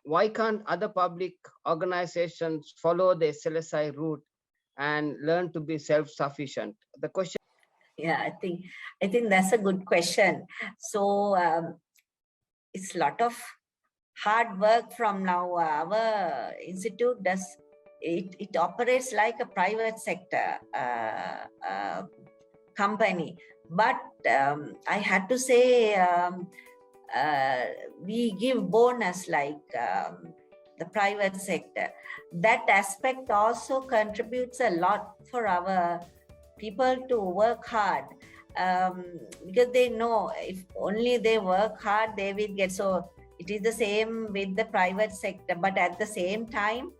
why can't other public organizations follow the SLSI route and learn to be self-sufficient? The question. Yeah, I think that's a good question. So it's a lot of hard work from now. Our institute does it operates like a private sector company, but I had to say we give bonus like the private sector. That aspect also contributes a lot for our people to work hard, because they know if only they work hard, they will get. So it is the same with the private sector, but at the same time,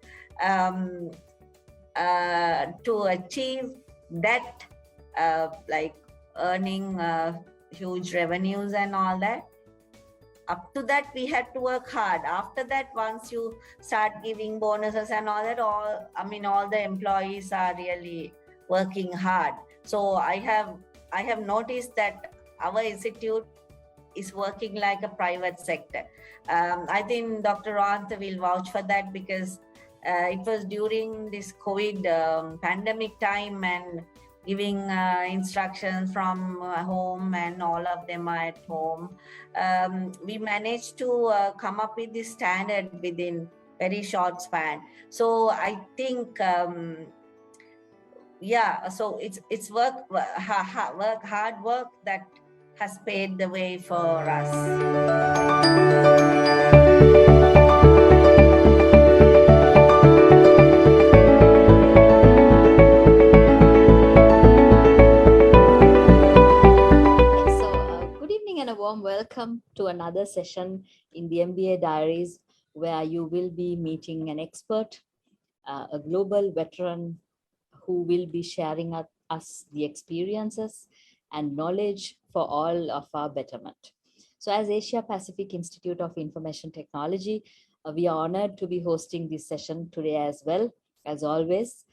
to achieve that, like earning huge revenues and all that, up to that we had to work hard. After that, once you start giving bonuses and all that, all the employees are really working hard. So I have noticed that our institute is working like a private sector. I think Dr. Rohantha will vouch for that, because it was during this COVID pandemic time, and giving instructions from home, and all of them are at home. We managed to come up with this standard within very short span. So I think, so it's hard work that has paved the way for us. Warm welcome to another session in the MBA Diaries, where you will be meeting an expert, a global veteran who will be sharing us the experiences and knowledge for all of our betterment. So as Asia Pacific Institute of Information Technology, we are honored to be hosting this session today as well, as always,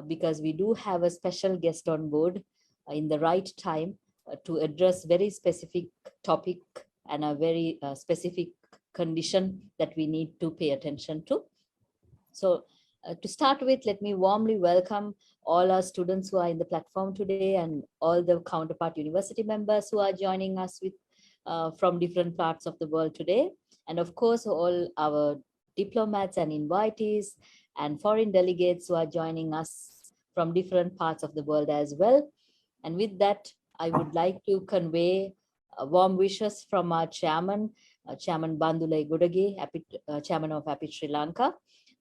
because we do have a special guest on board in the right time to address very specific topic and a very specific condition that we need to pay attention to. So to start with, let me warmly welcome all our students who are in the platform today, and all the counterpart university members who are joining us with from different parts of the world today. And of course, all our diplomats and invitees and foreign delegates who are joining us from different parts of the world as well. And with that, I would like to convey warm wishes from our chairman, Chairman Bandulai Gudage, Chairman of APIT Sri Lanka,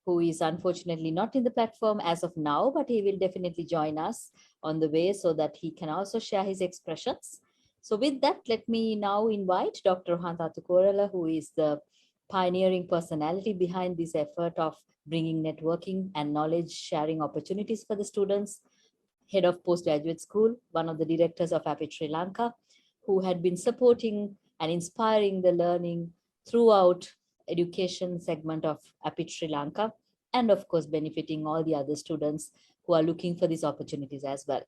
who is unfortunately not in the platform as of now, but he will definitely join us on the way so that he can also share his expressions. So with that, let me now invite Dr. Rohantha Tukorala, who is the pioneering personality behind this effort of bringing networking and knowledge sharing opportunities for the students, head of postgraduate school, one of the directors of APIT Sri Lanka, who had been supporting and inspiring the learning throughout education segment of APIT Sri Lanka, and of course benefiting all the other students who are looking for these opportunities as well.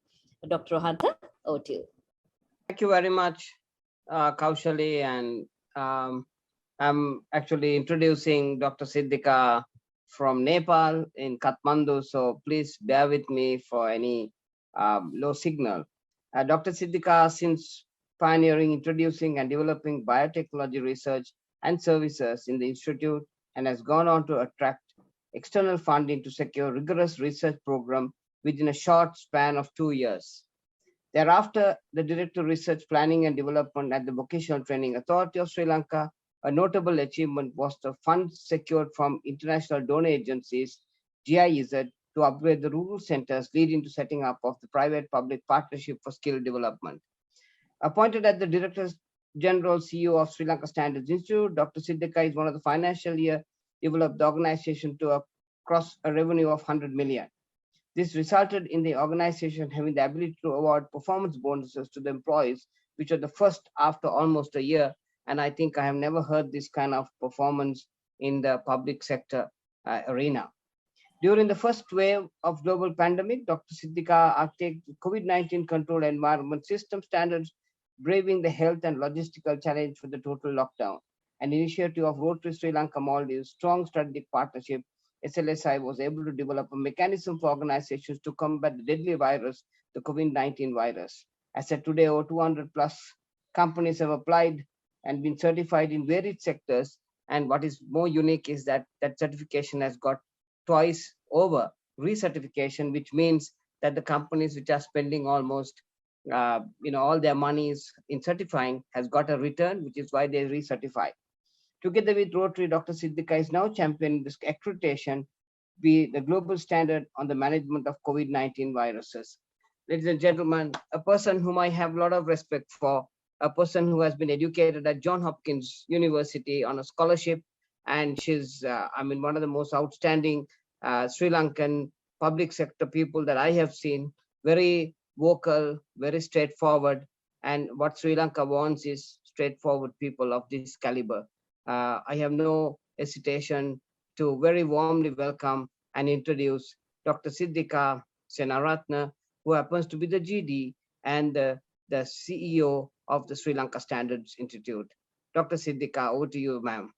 Dr. Rohantha, over to you. Thank you very much, Kaushali, and I'm actually introducing Dr. Siddhika from Nepal in Kathmandu, so please bear with me for any low signal. Dr. Siddhika, since pioneering, introducing, and developing biotechnology research and services in the institute, and has gone on to attract external funding to secure rigorous research program within a short span of 2 years. Thereafter, the Director of Research Planning and Development at the Vocational Training Authority of Sri Lanka. A notable achievement was the funds secured from international donor agencies, GIZ, to upgrade the rural centers, leading to setting up of the private-public partnership for skill development. Appointed as the Director General CEO of Sri Lanka Standards Institute, Dr. Siddhika is one of the financial year developed the organization to cross a revenue of 100 million. This resulted in the organization having the ability to award performance bonuses to the employees, which are the first after almost a year. And I think I have never heard this kind of performance in the public sector arena. During the first wave of global pandemic, Dr. Siddhika architected COVID-19 control environment system standards, braving the health and logistical challenge for the total lockdown. an initiative of Rotary Sri Lanka Maldives' strong strategic partnership, SLSI was able to develop a mechanism for organizations to combat the deadly virus, the COVID-19 virus. As said today, over 200 plus companies have applied and been certified in varied sectors. And what is more unique is that that certification has got twice over recertification, which means that the companies which are spending almost all their monies in certifying has got a return, which is why they recertify. Together with Rotary, Dr. Siddhika is now championing this accreditation be the global standard on the management of COVID-19 viruses. Ladies and gentlemen, a person whom I have a lot of respect for, a person who has been educated at Johns Hopkins University on a scholarship, and she's, one of the most outstanding Sri Lankan public sector people that I have seen, very vocal, very straightforward, and what Sri Lanka wants is straightforward people of this caliber. I have no hesitation to very warmly welcome and introduce Dr. Siddhika Senaratne, who happens to be the GD and the CEO of the Sri Lanka Standards Institute. Dr. Siddhika, over to you, ma'am.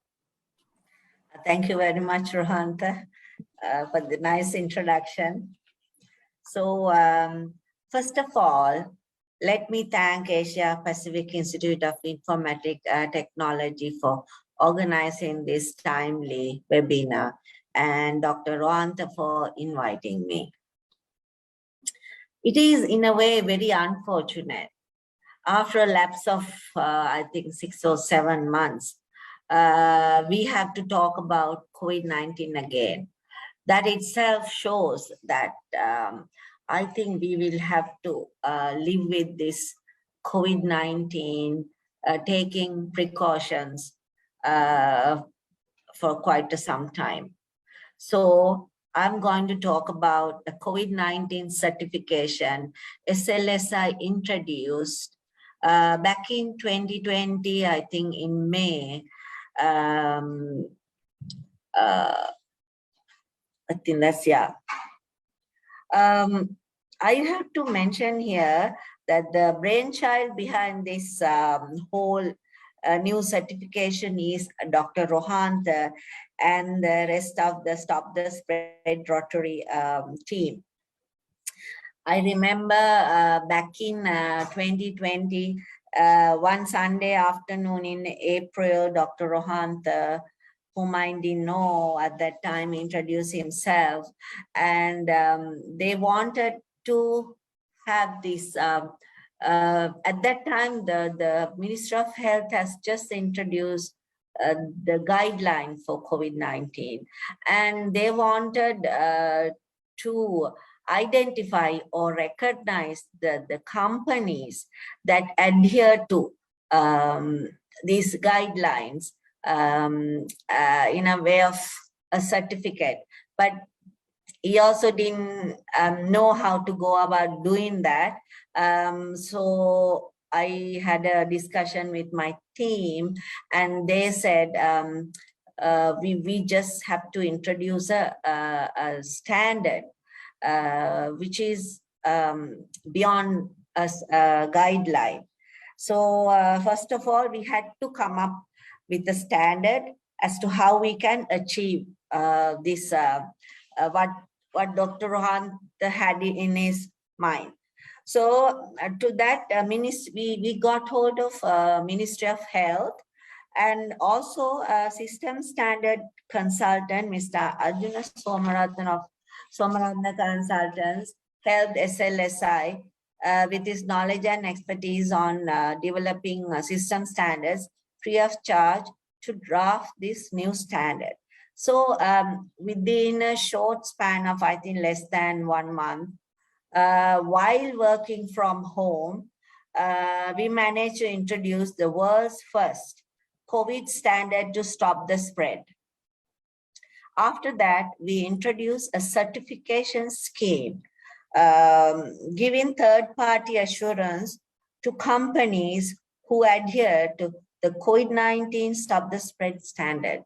Thank you very much, Rohanta, for the nice introduction. So, first of all, let me thank Asia Pacific Institute of Informatic Technology for organizing this timely webinar, and Dr. Rohanta for inviting me. It is in a way very unfortunate. After a lapse of, I think, 6 or 7 months, we have to talk about COVID-19 again. That itself shows that I think we will have to live with this COVID-19, taking precautions for quite some time. So I'm going to talk about the COVID-19 certification SLSI introduced back in 2020, I think in May. I think that's, yeah. I have to mention here that the brainchild behind this whole new certification is Dr. Rohanta and the rest of the Stop the Spread Rotary team. I remember back in 2020, one Sunday afternoon in April, Dr. Rohanta, whom I didn't know at that time, introduced himself, and they wanted to have this. At that time, the Ministry of Health has just introduced the guideline for COVID-19, and they wanted to identify or recognize the companies that adhere to these guidelines in a way of a certificate. But he also didn't know how to go about doing that. So I had a discussion with my team, and they said we just have to introduce a standard which is beyond a guideline. So first of all, we had to come up with a standard as to how we can achieve this, what Dr. Rohanta had in his mind. So to that, we got hold of Ministry of Health, and also a system standard consultant, Mr. Arjuna Somaratne of Somaratne Consultants, helped SLSI with his knowledge and expertise on developing system standards free of charge to draft this new standard. So within a short span of, I think, less than 1 month, while working from home, we managed to introduce the world's first COVID standard to stop the spread. After that, we introduced a certification scheme, giving third-party assurance to companies who adhere to the COVID-19 Stop the Spread standard.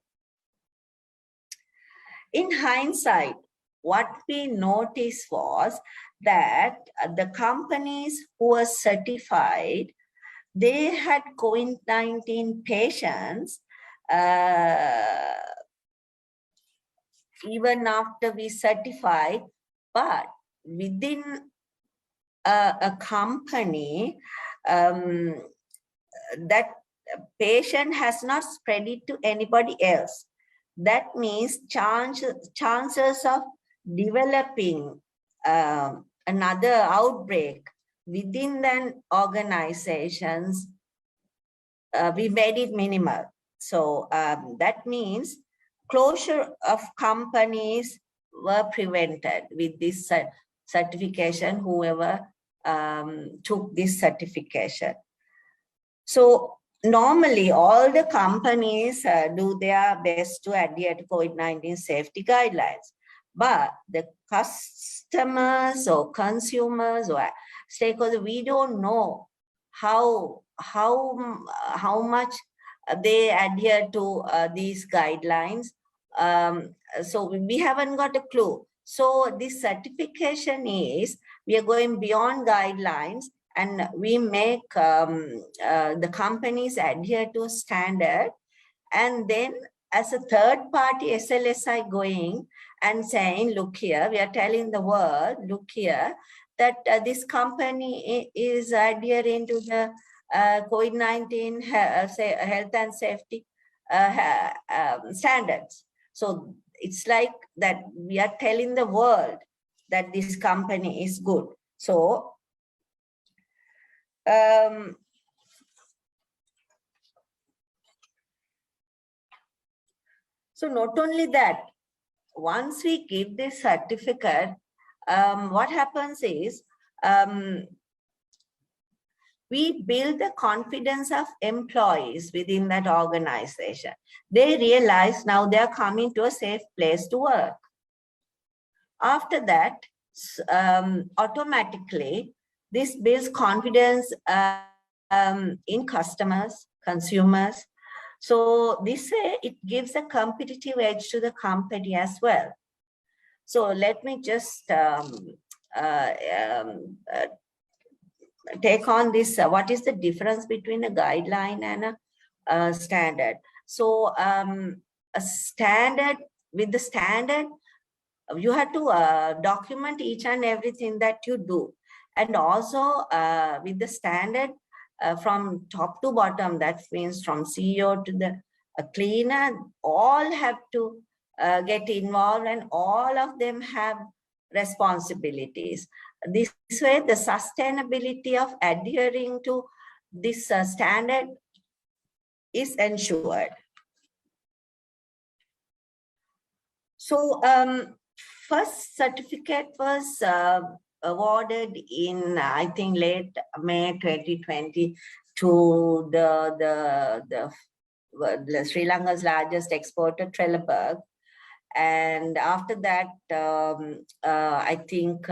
In hindsight, what we noticed was that the companies who were certified, they had COVID-19 patients even after we certify, but within a company, that patient has not spread it to anybody else. That means chances of developing another outbreak within the organizations, we made it minimal. So that means closure of companies were prevented with this certification, whoever took this certification. So normally all the companies do their best to adhere to COVID-19 safety guidelines, but the customers or consumers or stakeholders, we don't know how much they adhere to these guidelines. So we haven't got a clue. So this certification is, we are going beyond guidelines, and we make the companies adhere to a standard. And then as a third party SLSI going and saying, look here, we are telling the world, look here, that this company is adhering to the COVID-19 health and safety standards. So it's like that we are telling the world that this company is good. So so not only that, once we give this certificate, what happens is we build the confidence of employees within that organization. They realize now they are coming to a safe place to work. After that, automatically, this builds confidence in customers, consumers. So this way, it gives a competitive edge to the company as well. So let me just take on this. What is the difference between a guideline and a standard? So a standard, with the standard, you have to document each and everything that you do. And also with the standard, from top to bottom, that means from CEO to the cleaner, all have to get involved, and all of them have responsibilities. This way, the sustainability of adhering to this standard is ensured. So first certificate was awarded in, I think, late May 2020 to the Sri Lanka's largest exporter, Trelleborg. And after that, I think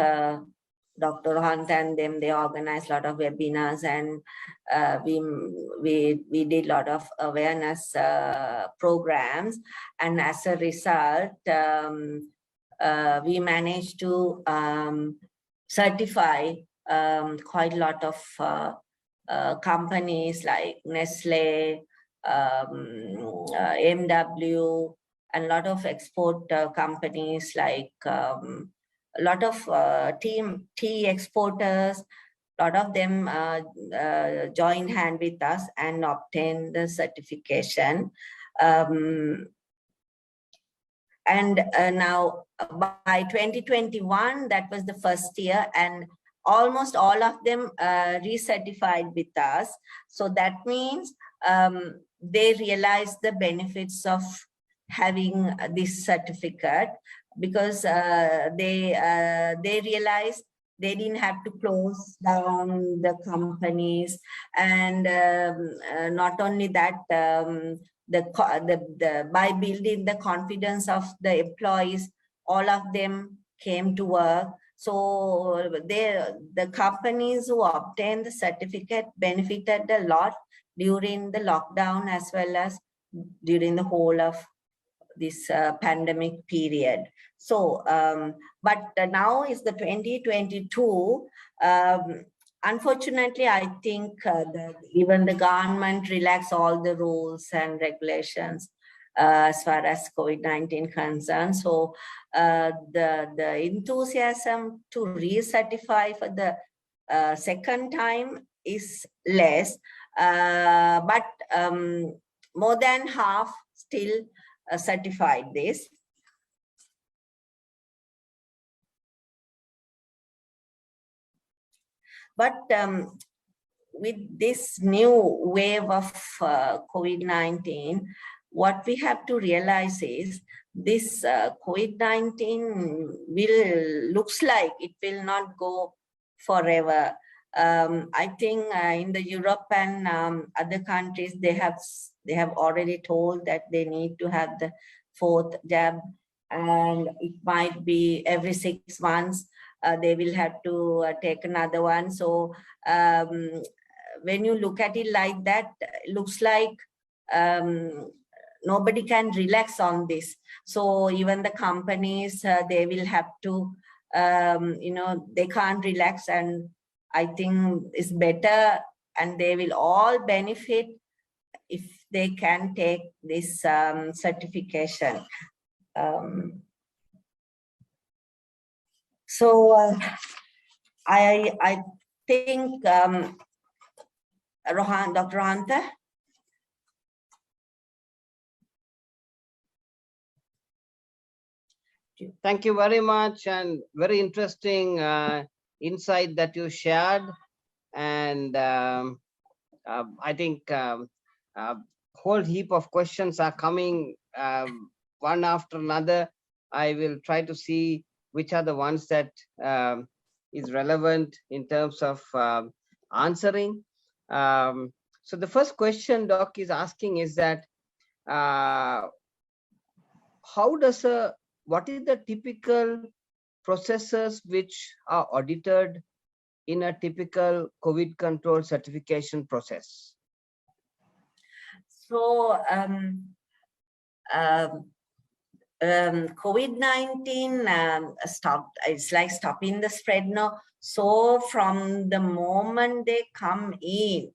Dr. Hunt and them, they organized a lot of webinars, and we did a lot of awareness programs. And as a result, we managed to certify quite a lot of companies like Nestle, MW, and a lot of export companies like a lot of tea exporters. A lot of them joined hand with us and obtained the certification. And now by 2021, that was the first year, and almost all of them recertified with us. So that means they realized the benefits of having this certificate, because they realized they didn't have to close down the companies. And not only that, by building the confidence of the employees, all of them came to work. So the companies who obtained the certificate benefited a lot during the lockdown, as well as during the whole of this pandemic period. So, but now is the 2022. unfortunately, I think even the government relax all the rules and regulations as far as COVID-19 concerns. So the enthusiasm to recertify for the second time is less, but more than half still certified this. But with this new wave of COVID-19, what we have to realize is this COVID-19 looks like it will not go forever. I think in the Europe and other countries, they have already told that they need to have the fourth jab, and it might be every 6 months. They will have to take another one. So when you look at it like that, it looks like nobody can relax on this. So even the companies, they will have to, they can't relax. And I think it's better, and they will all benefit if they can take this certification. So I think Dr. Rohantha. Thank you very much, and very interesting insight that you shared. And I think whole heap of questions are coming one after another. I will try to see which are the ones that is relevant in terms of answering. So the first question Doc is asking is that what is the typical processes which are audited in a typical COVID control certification process? So COVID-19 stopped. It's like stopping the spread now. So from the moment they come in,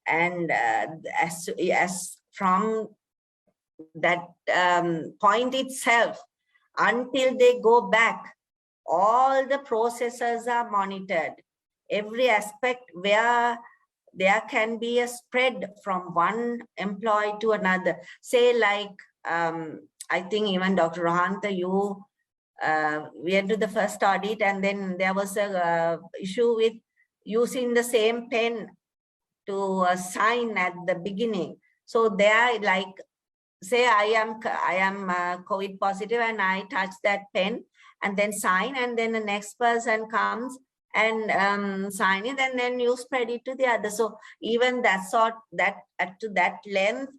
and as from that point itself until they go back, all the processes are monitored. Every aspect where there can be a spread from one employee to another. Say like, I think even Dr. Rohantha, you went to the first audit, and then there was a issue with using the same pen to sign at the beginning. So there, like, say I am COVID positive, and I touch that pen and then sign, and then the next person comes and sign it, and then you spread it to the other. So even that sort, that to that length,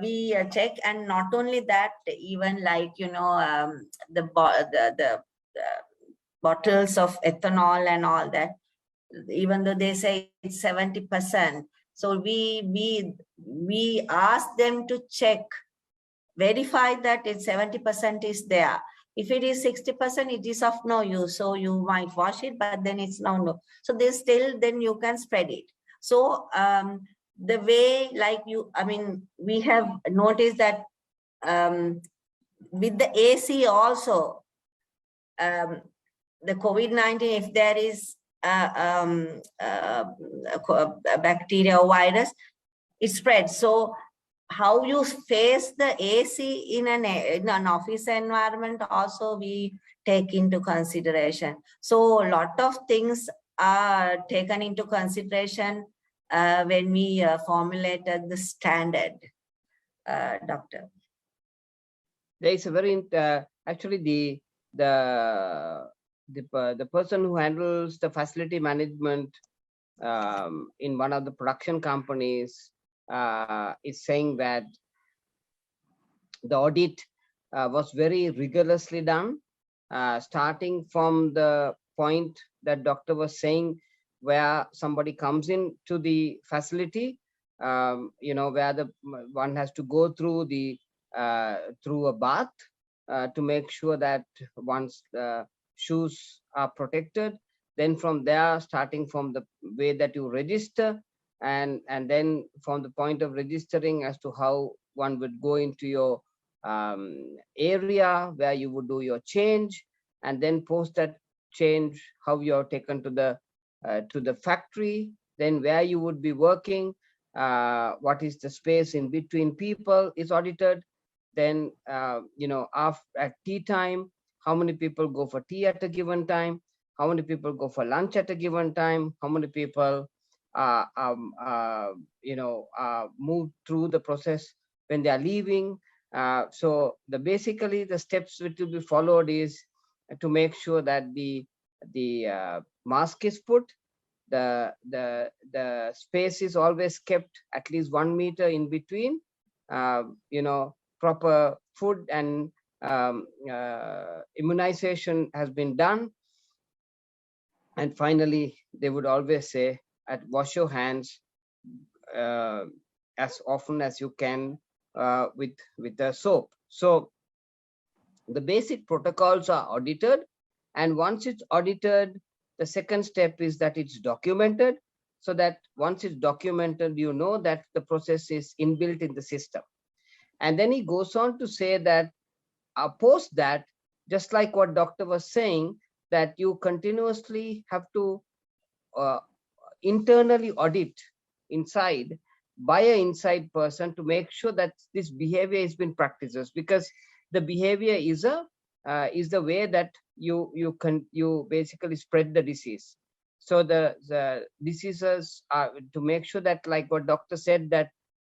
we check. And not only that, even like, the bottles of ethanol and all that, even though they say it's 70%, so we ask them to check, verify that it's 70% is there. If it is 60%, it is of no use. So you might wash it, but then it's no. So they still, then you can spread it. So the way, like we have noticed that with the AC also, the COVID-19, if there is a bacteria or virus, it spreads. So how you face the AC in an office environment also we take into consideration. So a lot of things are taken into consideration when we formulated the standard, Doctor. There is a very actually the person who handles the facility management in one of the production companies is saying that the audit was very rigorously done, starting from the point that doctor was saying, where somebody comes in to the facility, where the one has to go through through a bath to make sure that one's shoes are protected. Then from there, starting from the way that you register, and then from the point of registering as to how one would go into your area where you would do your change, and then post that change, how you're taken to the factory, then where you would be working, what is the space in between people is audited. Then at tea time, how many people go for tea at a given time, how many people go for lunch at a given time, how many people move through the process when they are leaving. So basically the steps which will be followed is to make sure that the mask is put, the space is always kept at least 1 meter in between, proper food and immunization has been done. And finally, they would always say, wash your hands as often as you can with the soap. So the basic protocols are audited, and once it's audited, the second step is that it's documented, so that once it's documented, you know that the process is inbuilt in the system. And then he goes on to say that post that, just like what doctor was saying, that you continuously have to internally audit inside by an inside person to make sure that this behavior has been practiced, because the behavior is the way that you basically spread the disease. So the diseases are, to make sure that, like what doctor said, that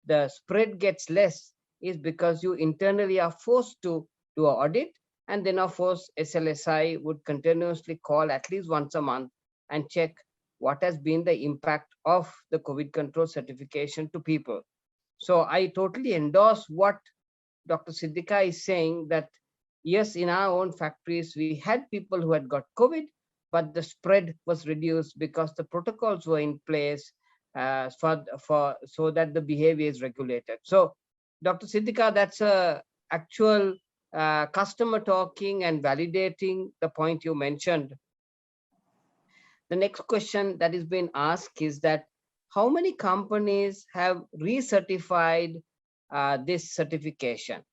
the spread gets less, is because you internally are forced to do an audit. And then of course SLSI would continuously call at least once a month and check what has been the impact of the COVID control certification to people. So I totally endorse what Dr. Siddhika is saying, that yes, in our own factories, we had people who had got COVID, but the spread was reduced because the protocols were in place so that the behavior is regulated. So Dr. Siddhika, that's a actual customer talking and validating the point you mentioned. The next question that is being asked is that how many companies have recertified this certification?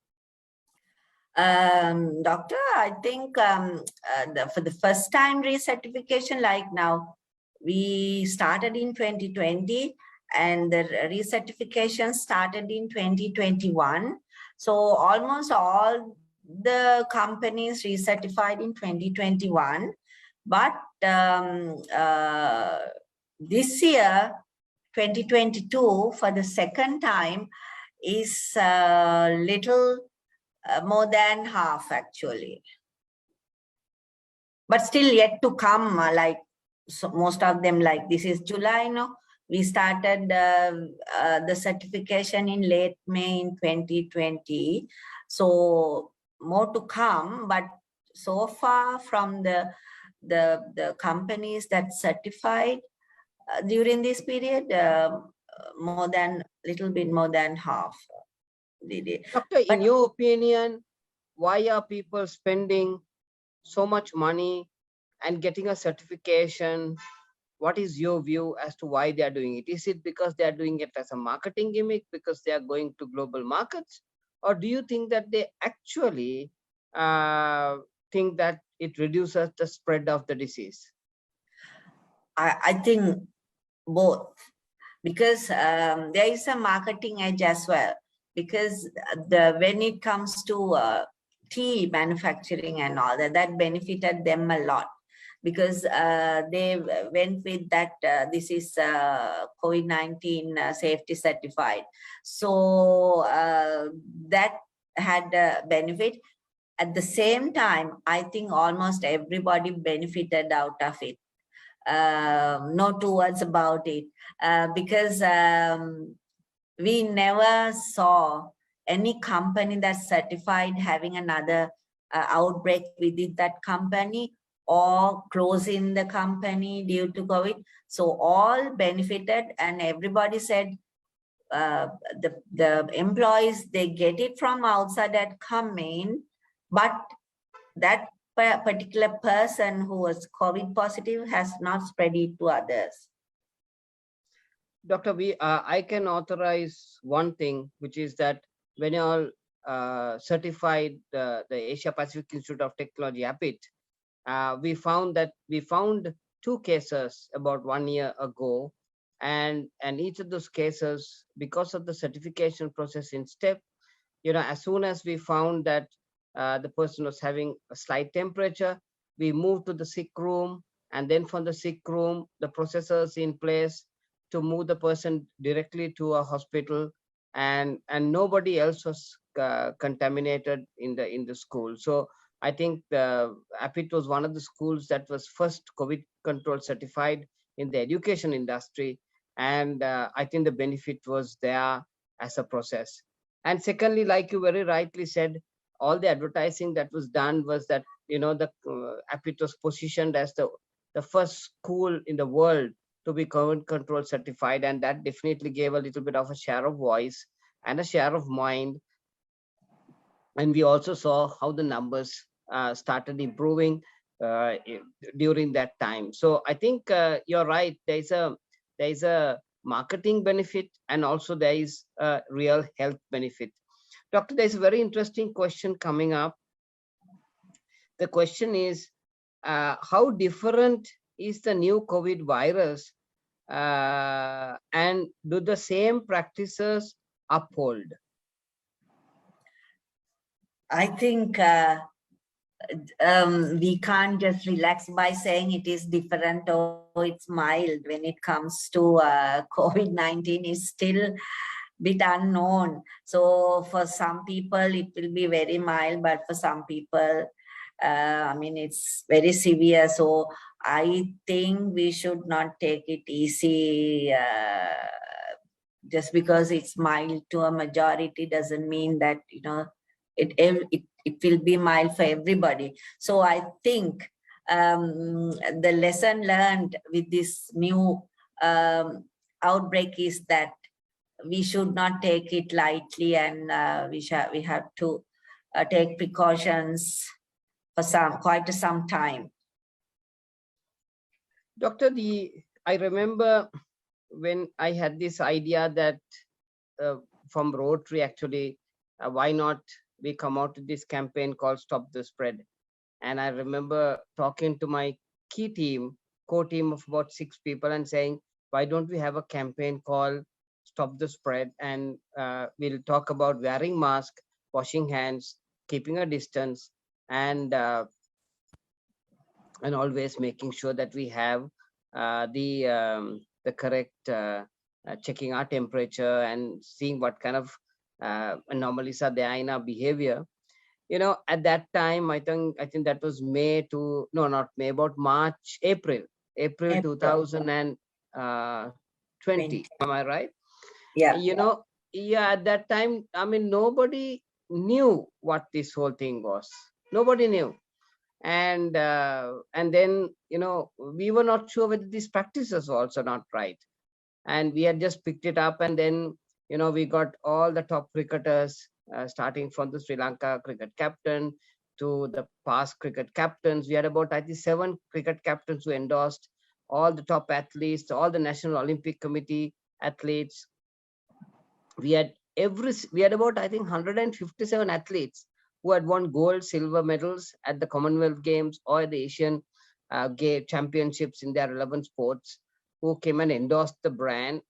Doctor, I think for the first time recertification, like now, we started in 2020 and the recertification started in 2021. So almost all the companies recertified in 2021. But this year, 2022, for the second time, is little more than half actually. But still yet to come, like so most of them, like this is July, we started the certification in late May in 2020. So more to come, but so far from the companies that certified during this period, little bit more than half did it. Doctor, in your opinion, why are people spending so much money and getting a certification? What is your view as to why they are doing it? Is it because they are doing it as a marketing gimmick because they are going to global markets? Or do you think that they actually think that it reduces the spread of the disease? I think both, because there is a marketing edge as well. Because when it comes to tea manufacturing and all that, that benefited them a lot. Because they went with that, this is COVID-19 safety certified. So that had a benefit. At the same time, I think almost everybody benefited out of it. No two words about it. Because we never saw any company that's certified having another outbreak within that company or closing the company due to COVID. So all benefited, and everybody said the employees, they get it from outside that come in, but that particular person who was COVID positive has not spread it to others. Doctor, I can authorize one thing, which is that when you all certified the Asia Pacific Institute of Technology, APIT, we found two cases about 1 year ago, and each of those cases, because of the certification process in step, as soon as we found that the person was having a slight temperature, we moved to the sick room, and then from the sick room, the processors in place to move the person directly to a hospital, and nobody else was contaminated in the school. So I think APIT was one of the schools that was first COVID control certified in the education industry, and I think the benefit was there as a process. And secondly, like you very rightly said, all the advertising that was done was that the APIT was positioned as the first school in the world to be COVID control certified, and that definitely gave a little bit of a share of voice and a share of mind. And we also saw how the numbers started improving during that time. So I think you're right. There is a marketing benefit, and also there is a real health benefit. Doctor, there's a very interesting question coming up. The question is, how different is the new COVID virus, and do the same practices uphold? I think we can't just relax by saying it is different or it's mild. When it comes to COVID-19, is still bit unknown. So for some people, it will be very mild, but for some people, I mean, it's very severe. So I think we should not take it easy. Just because it's mild to a majority doesn't mean that, it will be mild for everybody. So I think the lesson learned with this new outbreak is that we should not take it lightly, and we have to take precautions for quite some time. Doctor, I remember when I had this idea that from Rotary, actually, why not we come out with this campaign called Stop the Spread. And I remember talking to my key team, core team of about 6 people, and saying, why don't we have a campaign called Stop the Spread? And we'll talk about wearing mask, washing hands, keeping a distance, and always making sure that we have the correct checking our temperature and seeing what kind of anomalies are there in our behavior. At that time, I think that was about April 2020. Am I right? Yeah. At that time, I mean, nobody knew what this whole thing was. Nobody knew. And then, we were not sure whether these practices were also not right. And we had just picked it up, and then, we got all the top cricketers, starting from the Sri Lanka cricket captain to the past cricket captains. We had about, I think, 7 cricket captains who endorsed, all the top athletes, all the National Olympic Committee athletes. We had about, I think, 157 athletes who had won gold, silver medals at the Commonwealth Games or the Asian championships in their relevant sports, who came and endorsed the brand.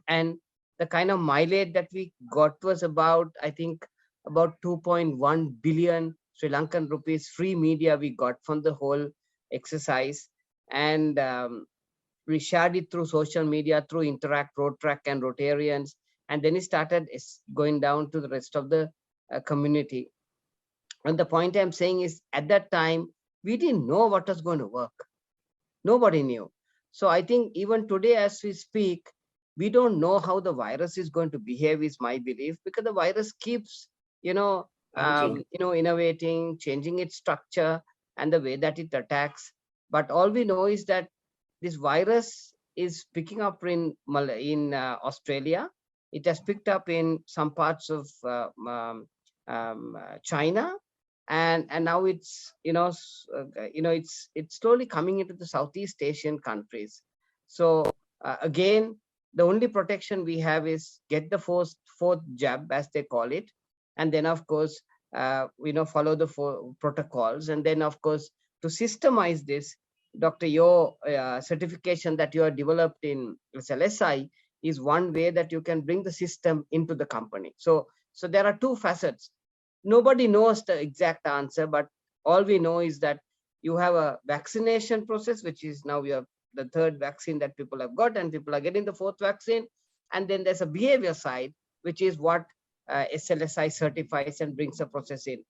And the kind of mileage that we got was about, I think, about 2.1 billion Sri Lankan rupees free media we got from the whole exercise. And we shared it through social media, through Interact, Roadtrack, and Rotarians. And then it started going down to the rest of the community. And the point I'm saying is, at that time, we didn't know what was going to work. Nobody knew. So I think even today, as we speak, we don't know how the virus is going to behave, is my belief, because the virus keeps, innovating, changing its structure and the way that it attacks. But all we know is that this virus is picking up in Australia. It has picked up in some parts of China, and now it's it's slowly coming into the Southeast Asian countries. So again, the only protection we have is get the fourth jab, as they call it, and then of course follow the protocols, and then of course to systemize this, Dr. Your certification that you are developed in SLSI is one way that you can bring the system into the company. So there are two facets. Nobody knows the exact answer, but all we know is that you have a vaccination process, which is now you have the third vaccine that people have got, and people are getting the fourth vaccine. And then there's a behavior side, which is what SLSI certifies and brings the process in.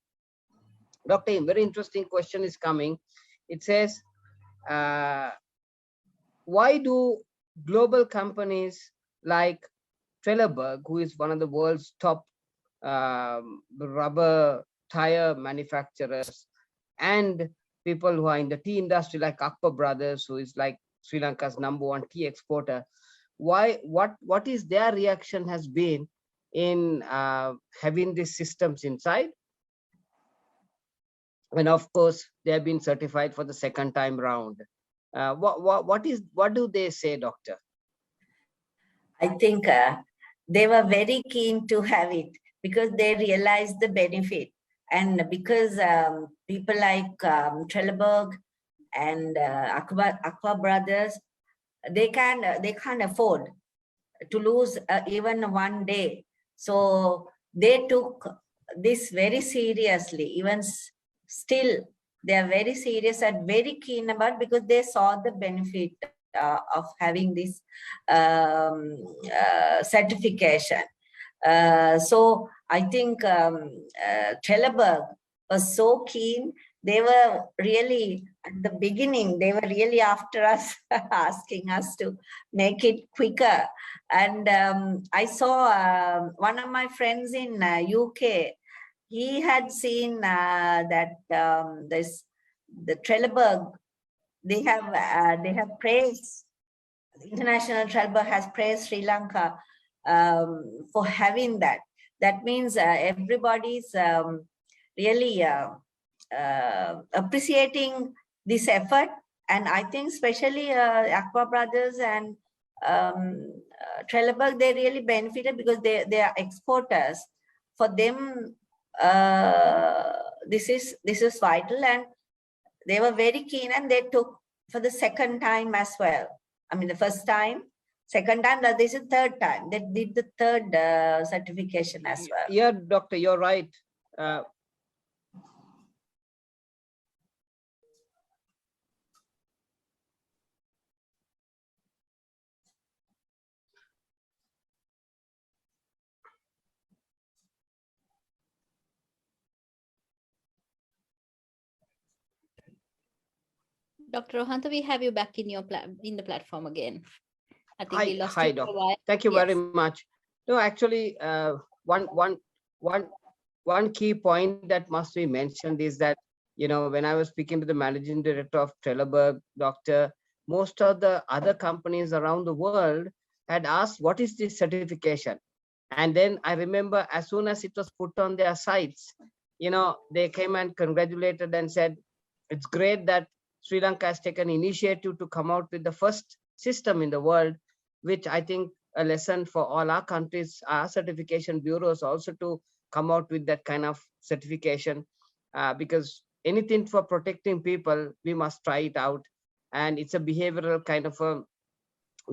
Dr. A very interesting question is coming. It says, why do global companies like Trelleborg, who is one of the world's top rubber tire manufacturers, and people who are in the tea industry like Akbar Brothers, who is like Sri Lanka's #1 tea exporter, what is their reaction has been in having these systems inside? And of course, they have been certified for the second time round. What do they say, doctor? I think they were very keen to have it because they realized the benefit. And because people like Trelleborg and Aqua Brothers, they can't afford to lose even one day. So they took this very seriously. Even still, they are very serious and very keen about, because they saw the benefit of having this certification. So I think Trelleborg was so keen. They were really, at the beginning, they were really after us, asking us to make it quicker. And I saw one of my friends in UK, he had seen that the Trelleborg, they have praised, International Trelleborg has praised Sri Lanka for having that. That means everybody's really appreciating this effort. And I think especially Aqua Brothers and Trelleborg, they really benefited because they are exporters. For them, this is vital, and they were very keen, and they took for the second time as well. I mean, the first time, second time, that this is third time. They did the third certification as well. Yeah, doctor, you're right. Dr. Rohantha, we have you back in the platform again. I think we lost Hi, you for a while. Thank you Yes. very much. No, actually, one key point that must be mentioned is that, when I was speaking to the managing director of Trelleborg, doctor, most of the other companies around the world had asked, what is this certification? And then I remember, as soon as it was put on their sites, they came and congratulated and said, it's great that Sri Lanka has taken initiative to come out with the first system in the world, which I think a lesson for all our countries, our certification bureaus also to come out with that kind of certification, because anything for protecting people, we must try it out. And it's a behavioral kind of a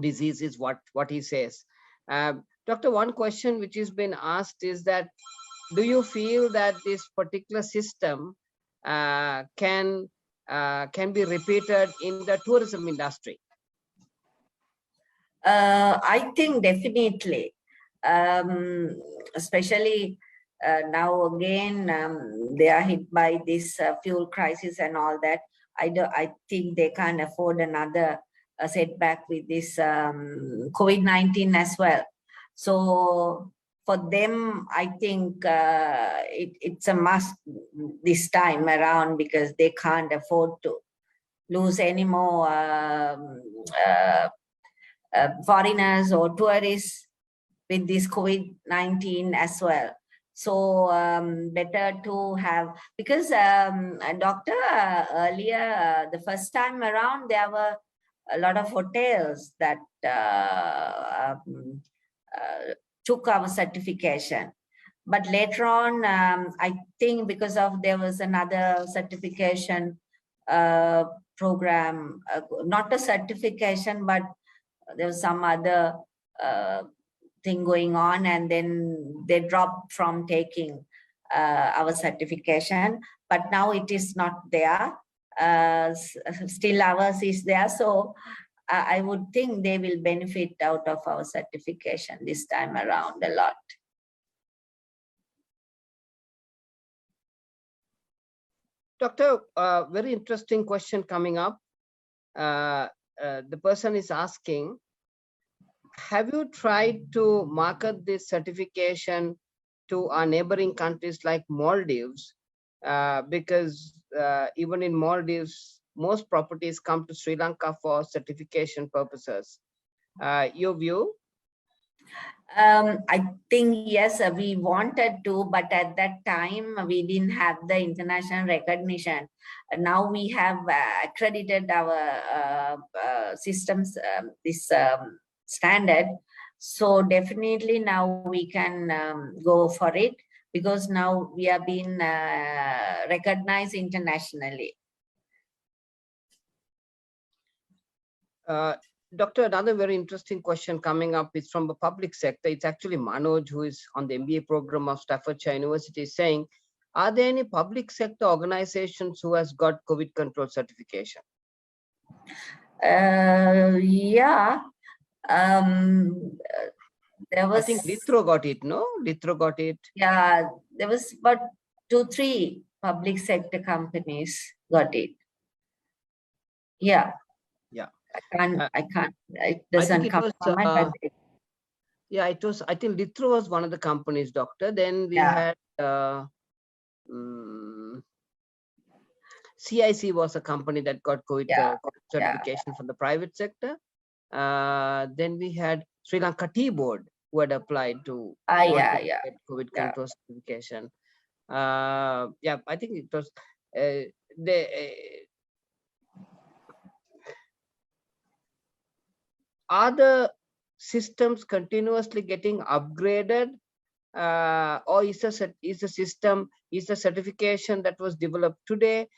disease is what he says. Doctor, one question which has been asked is that, do you feel that this particular system can be repeated in the tourism industry? I think definitely, especially now again, they are hit by this fuel crisis and all that. I think they can't afford another setback with this COVID-19 as well. So for them, I think it's a must this time around, because they can't afford to lose any more foreigners or tourists with this COVID-19 as well. So better to have, because doctor, earlier, the first time around, there were a lot of hotels that took our certification. But later on, I think because of there was another certification program, not a certification, but there was some other thing going on, and then they dropped from taking our certification. But now it is not there. Still ours is there. So I would think they will benefit out of our certification this time around a lot. Doctor, very interesting question coming up. The person is asking, have you tried to market this certification to our neighboring countries like Maldives? Because even in Maldives, most properties come to Sri Lanka for certification purposes. Your view? I think, yes, we wanted to, but at that time we didn't have the international recognition. Now we have accredited our systems, this standard. So definitely now we can go for it, because now we are being recognized internationally. Doctor, another very interesting question coming up is from the public sector. It's actually Manoj, who is on the MBA program of Staffordshire University, saying, are there any public sector organizations who has got COVID control certification? Yeah. There was, I think Lithro got it, no? Lithro got it. Yeah, there was about 2-3 public sector companies got it. Yeah. Yeah. I can't, it doesn't come from my budget. Yeah, it was, I think Lithro was one of the companies, doctor. Then we had CIC was a company that got COVID certification from the private sector. Then we had Sri Lanka Tea Board, who had applied to get COVID control certification. Yeah, I think it was are the systems continuously getting upgraded, or is the certification that was developed today,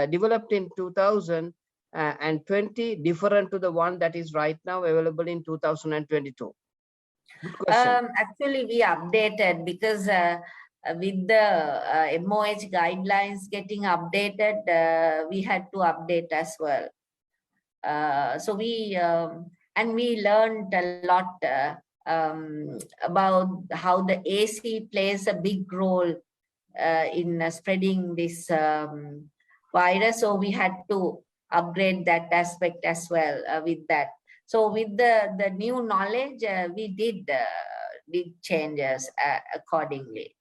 developed in 2020, different to the one that is right now available in 2022? Good question. Actually, we updated, because with the MOH guidelines getting updated, we had to update as well. So we and we learned a lot about how the AC plays a big role in spreading this virus. So we had to upgrade that aspect as well with that. So with the new knowledge, we did changes accordingly.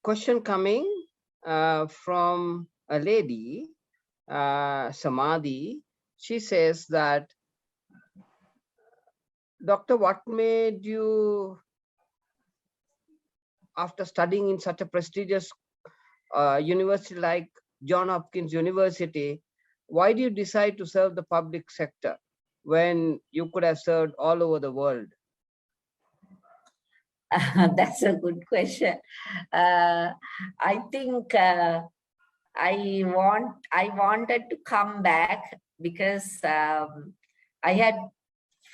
Question coming from a lady, Samadhi. She says that, Doctor, what made you, after studying in such a prestigious university like Johns Hopkins University, why do you decide to serve the public sector when you could have served all over the world? That's a good question. I think I wanted to come back because I had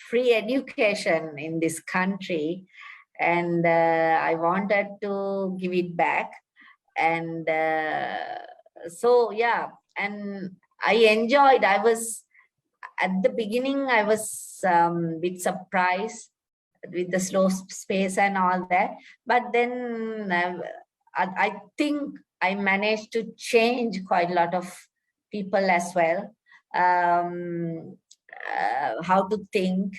free education in this country, and I wanted to give it back. And so, yeah, and I enjoyed. I was, at the beginning, I was a bit surprised with the slow space and all that. But then I think I managed to change quite a lot of people as well. How to think,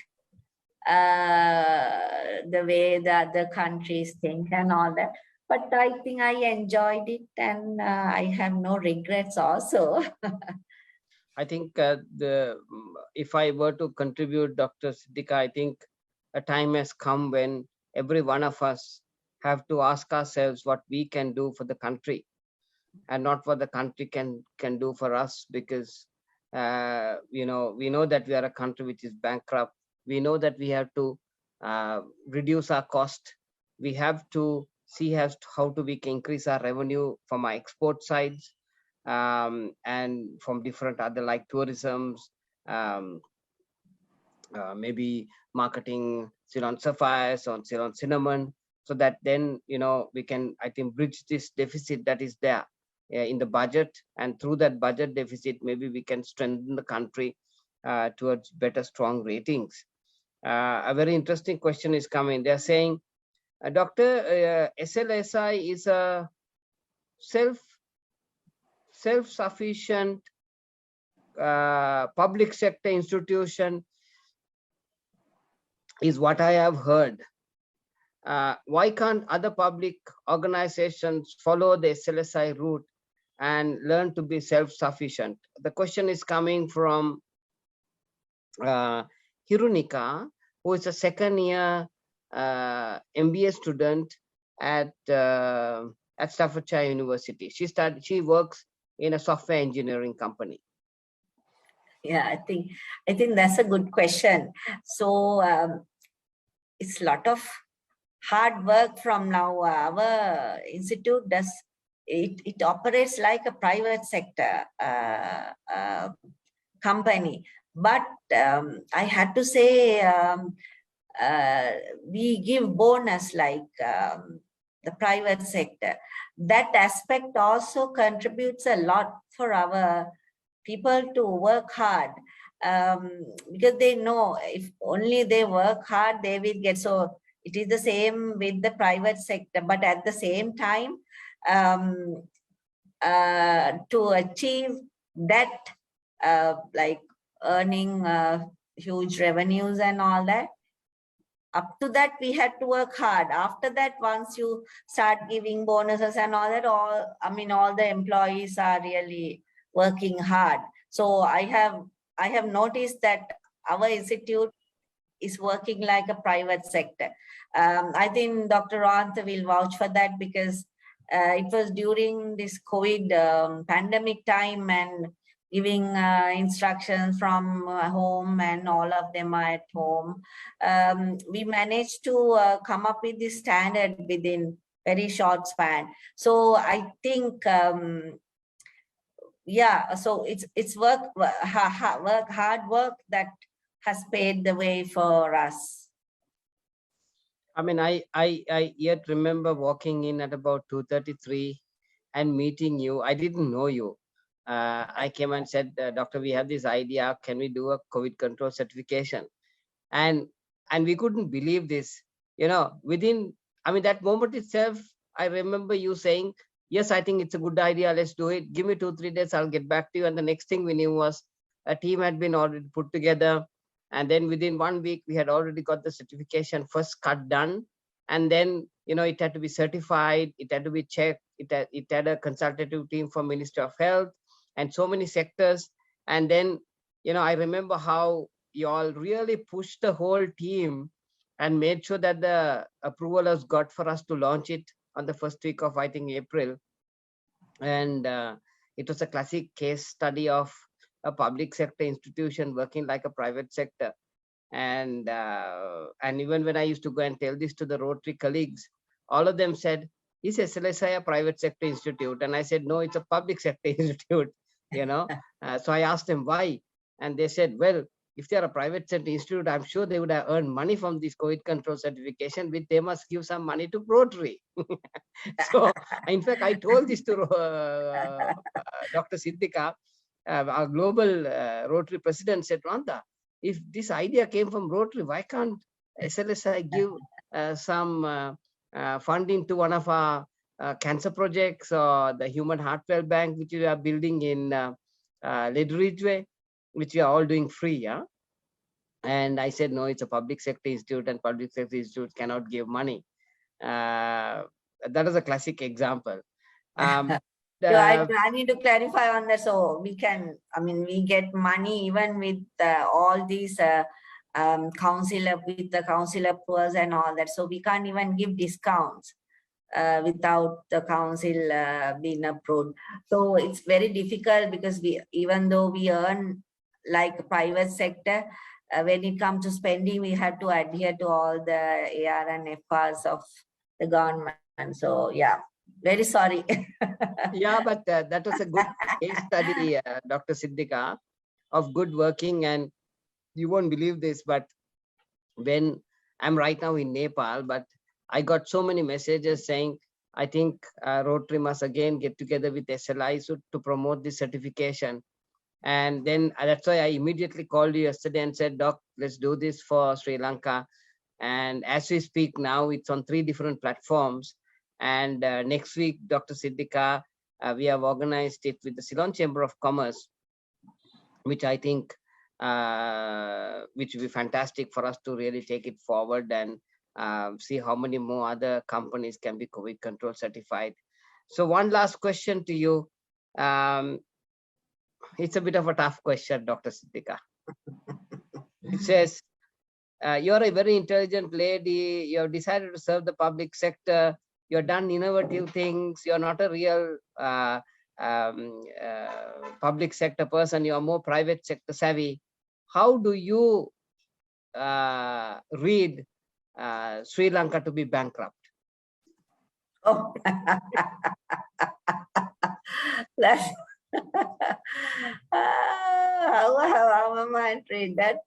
the way the other countries think and all that. But I think I enjoyed it, and I have no regrets also. I think if I were to contribute, Dr. Siddhika, I think a time has come when every one of us have to ask ourselves what we can do for the country, and not what the country can do for us. Because we know that we are a country which is bankrupt. We know that we have to reduce our cost. We have to see how to we can increase our revenue from our export sides, and from different other like tourisms, um, maybe marketing Ceylon sapphires or Ceylon cinnamon, so that then we can, I think, bridge this deficit that is there in the budget, and through that budget deficit maybe we can strengthen the country towards better strong ratings. A very interesting question is coming. They're saying, Doctor, SLSI is a self-sufficient public sector institution, is what I have heard. Why can't other public organizations follow the SLSI route and learn to be self-sufficient? The question is coming from Hirunika, who is a second-year MBA student at Staffordshire University. She works in a software engineering company. Yeah, I think that's a good question. So it's a lot of hard work from now. Our institute does it operates like a private sector company, but I had to say we give bonus like the private sector. That aspect also contributes a lot for our people to work hard, because they know if only they work hard, they will get. So it is the same with the private sector, but at the same time, to achieve that, like earning huge revenues and all that, up to that we had to work hard. After that, once you start giving bonuses and all that, all the employees are really working hard. So I have noticed that our institute is working like a private sector. I think Dr. Ranta will vouch for that, because it was during this COVID pandemic time, and giving instructions from home, and all of them are at home. We managed to come up with this standard within very short span. So I think, yeah, so it's hard work that has paved the way for us. I mean, I yet remember walking in at about 2:33 and meeting you. I didn't know you. I came and said, Doctor, we have this idea. Can we do a COVID control certification? And we couldn't believe this. Within, that moment itself, I remember you saying, yes, I think it's a good idea. Let's do it. Give me 2-3 days. I'll get back to you. And the next thing we knew was a team had been already put together. And then within 1 week, we had already got the certification first cut done. And then, it had to be certified. It had to be checked. It had a consultative team from Ministry of Health and so many sectors. And then, I remember how you all really pushed the whole team and made sure that the approval was got for us to launch it on the first week of, I think, April. And it was a classic case study of a public sector institution working like a private sector. And even when I used to go and tell this to the Rotary colleagues, all of them said, is SLSI a private sector institute? And I said, no, it's a public sector institute. So I asked them why. And they said, well, if they are a private sector institute, I'm sure they would have earned money from this COVID control certification, which they must give some money to Rotary. So, in fact, I told this to Dr. Siddhika, our global Rotary president, said, Ranta, if this idea came from Rotary, why can't SLSI give some funding to one of our cancer projects, or the Human Heartwell Bank, which we are building in Ledridgeway, which we are all doing free, yeah? And I said, no, it's a public sector institute, and public sector institute cannot give money. That is a classic example. I need to clarify on that. So we can, we get money even with all these council with the council approvals and all that. So we can't even give discounts without the council being approved. So it's very difficult because even though we earn like private sector, when it comes to spending, we have to adhere to all the AR and FRs of the government. So yeah, very sorry. Yeah, but that was a good case study, Dr. Siddhika, of good working. And you won't believe this, but when I'm right now in Nepal, but I got so many messages saying, I think Rotary must again get together with SLI to promote this certification. And then that's why I immediately called you yesterday and said, Doc, let's do this for Sri Lanka. And as we speak now, it's on 3 different platforms. And next week, Dr. Siddhika, we have organized it with the Ceylon Chamber of Commerce, which I think which will be fantastic for us to really take it forward and see how many more other companies can be COVID control certified. So one last question to you. It's a bit of a tough question, Dr. Siddhika. It says, you're a very intelligent lady. You have decided to serve the public sector. You've done innovative things. You're not a real public sector person. You're more private sector savvy. How do you read Sri Lanka to be bankrupt? Oh, that's how am I read that?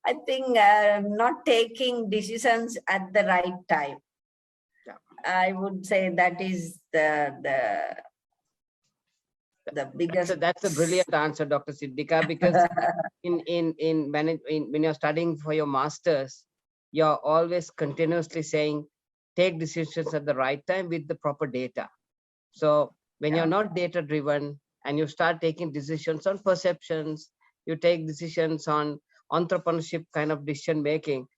I think not taking decisions at the right time. Yeah. I would say that is the biggest. That's a brilliant answer, Dr. Siddhika, because when you're studying for your masters, you're always continuously saying, take decisions at the right time with the proper data. So when you're not data driven and you start taking decisions on perceptions, you take decisions on entrepreneurship kind of decision making,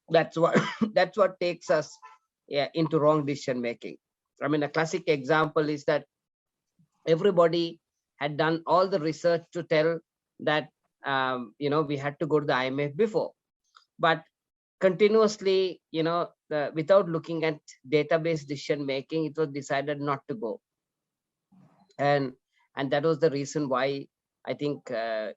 that's what takes us into wrong decision making. I mean, a classic example is that everybody had done all the research to tell that we had to go to the IMF before, but continuously, without looking at database decision making, it was decided not to go. And that was the reason why I think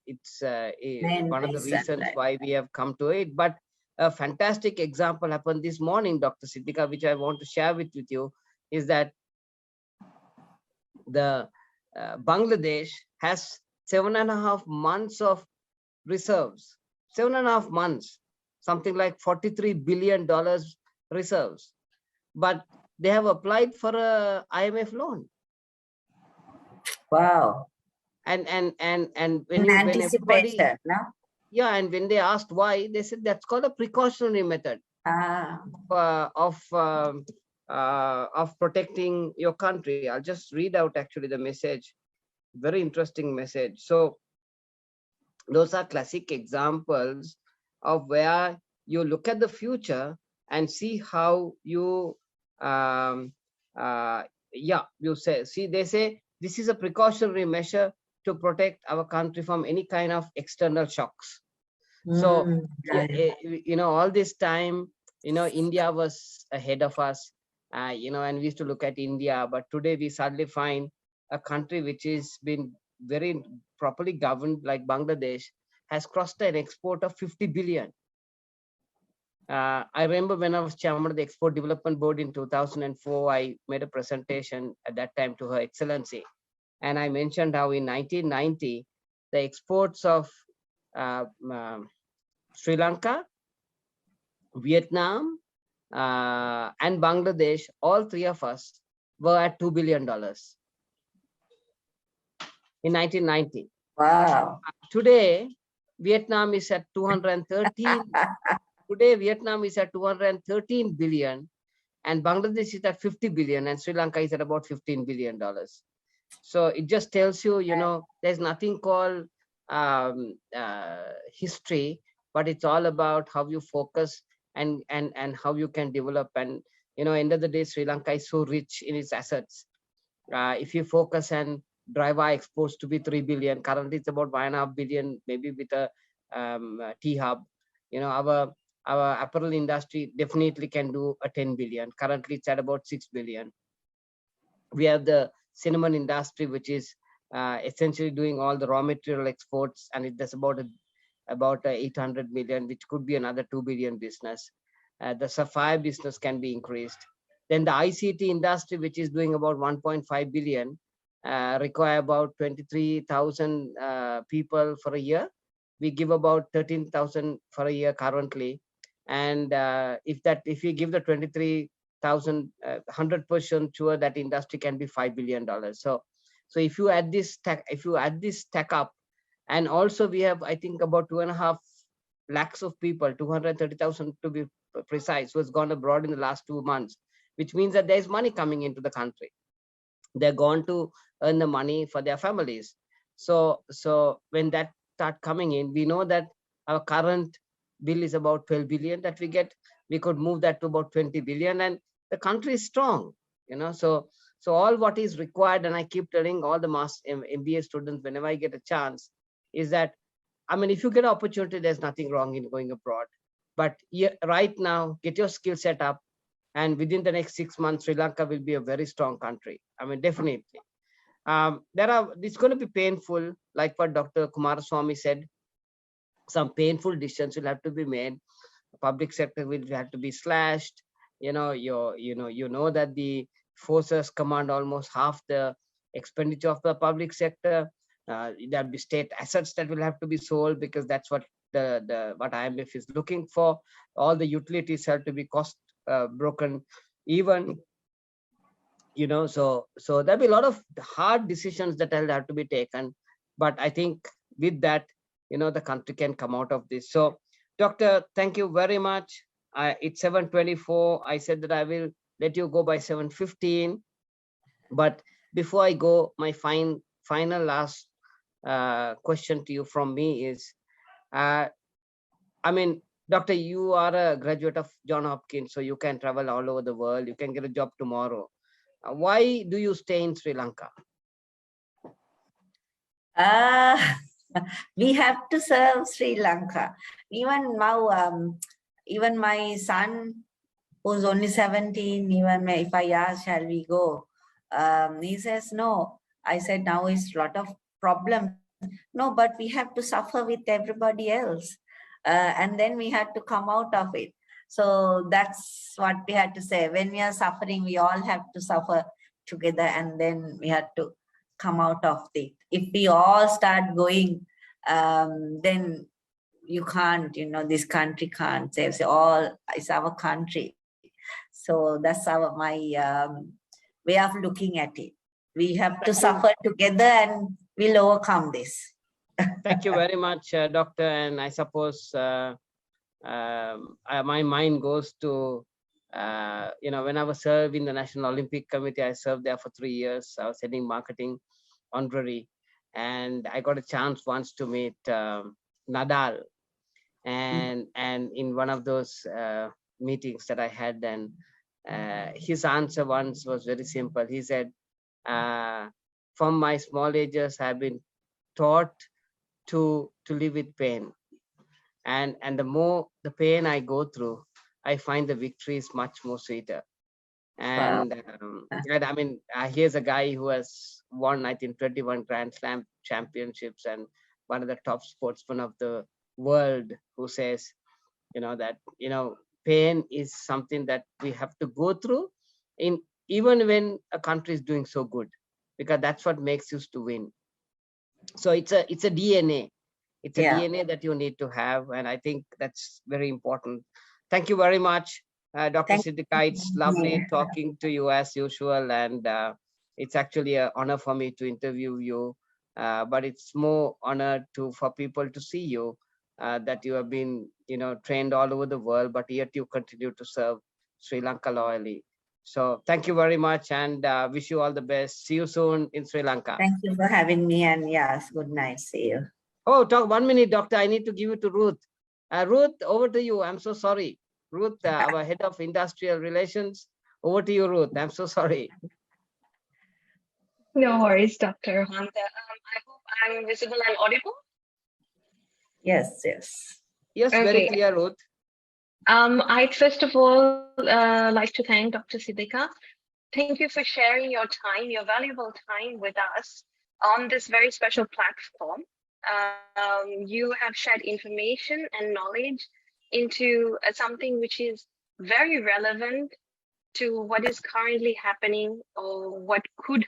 it's one of the reasons why we have come to it. But a fantastic example happened this morning, Dr. Siddhika, which I want to share with you, is that the Bangladesh has 7.5 months of reserves, 7.5 months, something like $43 billion reserves, but they have applied for a IMF loan. Wow. And when everybody, yeah, and when they asked why, they said that's called a precautionary method of protecting your country. I'll just read out actually the message. Very interesting message. So those are classic examples of where you look at the future and see how you they say this is a precautionary measure to protect our country from any kind of external shocks. So all this time, India was ahead of us, and we used to look at India, but today we suddenly find a country which has been very properly governed, like Bangladesh, has crossed an export of 50 billion. I remember when I was chairman of the Export Development Board in 2004, I made a presentation at that time to Her Excellency. And I mentioned how in 1990, the exports of Sri Lanka, Vietnam, and Bangladesh, all three of us were at $2 billion in 1990. Wow. Today, Vietnam is at 213. Today, Vietnam is at 213 billion, and Bangladesh is at 50 billion, and Sri Lanka is at about $15 billion. So it just tells you, there's nothing called history, but it's all about how you focus and how you can develop. And end of the day, Sri Lanka is so rich in its assets. If you focus and driver exports to be 3 billion. Currently, it's about 1.5 billion, maybe with a T hub. Our apparel industry definitely can do a 10 billion. Currently, it's at about 6 billion. We have the cinnamon industry, which is essentially doing all the raw material exports, and it does about 800 million, which could be another 2 billion business. The sapphire business can be increased. Then the ICT industry, which is doing about 1.5 billion, require about 23,000 people for a year. We give about 13,000 for a year currently. And if you give the 23,000, 100% sure that industry can be $5 billion. So if you add this stack up, and also we have, I think, about 2.5 lakhs of people, 230,000 to be precise, who has gone abroad in the last 2 months, which means that there's money coming into the country. They're gone to earn the money for their families. So when that start coming in, we know that our current bill is about 12 billion that we get. We could move that to about 20 billion, and the country is strong, So all what is required, and I keep telling all the MBA students whenever I get a chance, is that, I mean, if you get an opportunity, there's nothing wrong in going abroad. But right now, get your skill set up, and within the next 6 months, Sri Lanka will be a very strong country. I mean, definitely. It's going to be painful, like what Dr. Kumaraswamy said. Some painful decisions will have to be made. The public sector will have to be slashed. You know that the forces command almost half the expenditure of the public sector. There'll be state assets that will have to be sold, because that's what what IMF is looking for. All the utilities have to be cost broken, even, so there'll be a lot of hard decisions that will have to be taken. But I think with that, the country can come out of this. So, Doctor, thank you very much. It's 7:24. I said that I will let you go by 7:15. But before I go, my final last question to you from me is, I mean, Doctor, you are a graduate of Johns Hopkins, so you can travel all over the world. You can get a job tomorrow. Why do you stay in Sri Lanka? We have to serve Sri Lanka. Even now, even my son, who's only 17, even if I ask, shall we go? He says, no. I said, now is a lot of problems. No, but we have to suffer with everybody else. And then we had to come out of it. So that's what we had to say. When we are suffering, we all have to suffer together, and then we had to come out of it. If we all start going, then you can't, this country can't save. It's our country. So that's my way of looking at it. We have to suffer together, and we'll overcome this. Thank you very much, Doctor. And I suppose my mind goes to, when I was serving the National Olympic Committee, I served there for 3 years. I was heading marketing honorary, and I got a chance once to meet Nadal. And in one of those meetings that I had, then his answer once was very simple. He said, from my small ages, I've been taught to live with pain, and the more the pain I go through, I find the victory is much more sweeter. And, and I mean, here's a guy who has won, I think, 21 Grand Slam championships, and one of the top sportsmen of the world, who says, that pain is something that we have to go through, even when a country is doing so good, because that's what makes you to win. So it's a DNA. It's a DNA that you need to have, and I think that's very important. Thank you very much, Dr. Siddhika. It's lovely talking to you as usual, and it's actually an honor for me to interview you. But it's more honor for people to see you, that you have been, trained all over the world, but yet you continue to serve Sri Lanka loyally. So thank you very much, and wish you all the best. See you soon in Sri Lanka. Thank you for having me, and yes, good night. See you. Oh, talk 1 minute, Doctor. I need to give it to Ruth. Ruth, over to you. I'm so sorry. Ruth, our head of industrial relations. Over to you, Ruth. I'm so sorry. No worries, Dr. Hanta. I hope I'm visible and audible. Yes, yes. Yes, very Okay. clear, Ruth. I'd first of all like to thank Dr. Siddhika. Thank you for sharing your time, your valuable time with us on this very special platform. You have shared information and knowledge into something which is very relevant to what is currently happening or what could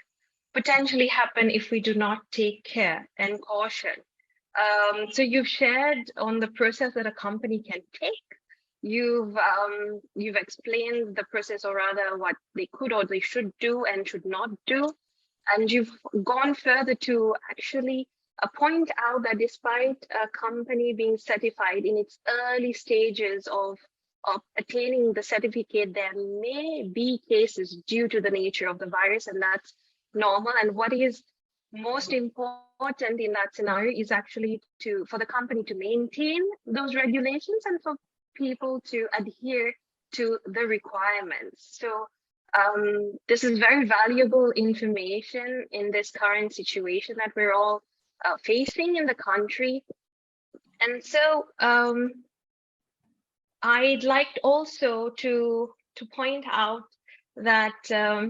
potentially happen if we do not take care and caution. So you've shared on the process that a company can take. You've explained the process, or rather what they could or they should do and should not do. And you've gone further to actually point out that despite a company being certified in its early stages of attaining the certificate, there may be cases due to the nature of the virus, and that's normal. And what is most important in that scenario is actually for the company to maintain those regulations and for people to adhere to the requirements. So this is very valuable information in this current situation that we're all facing in the country. And so I'd like also to point out that I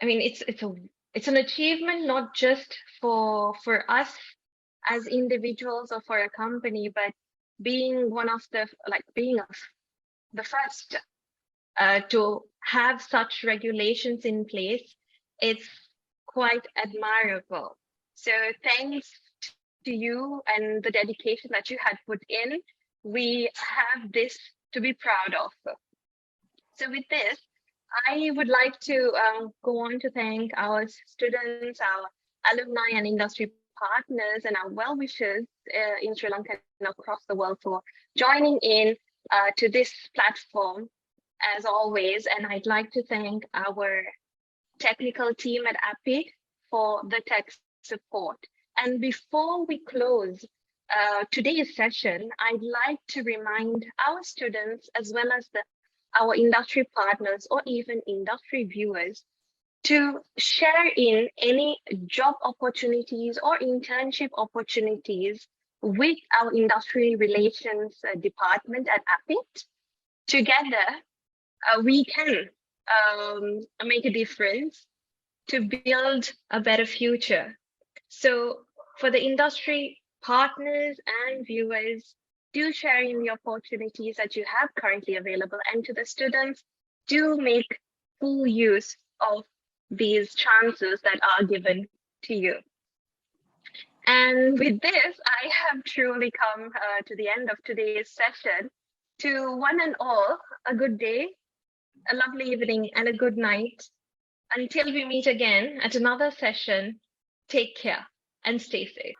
mean it's an achievement not just for us as individuals or for a company, but being one of the the first to have such regulations in place. It's quite admirable. So thanks to you and the dedication that you had put in, we have this to be proud of. So with this, I would like to go on to thank our students, our alumni and industry partners, and our well-wishers in Sri Lanka and across the world for joining in to this platform as always. And I'd like to thank our technical team at API for the tech support. And before we close today's session, I'd like to remind our students as well as our industry partners or even industry viewers to share in any job opportunities or internship opportunities with our industry relations department at APIT. Together, we can make a difference to build a better future. So for the industry partners and viewers, do share in the opportunities that you have currently available, and to the students, do make full use of these chances that are given to you. And with this, I have truly come to the end of today's session. To one and all, a good day, a lovely evening, and a good night. Until we meet again at another session, take care and stay safe.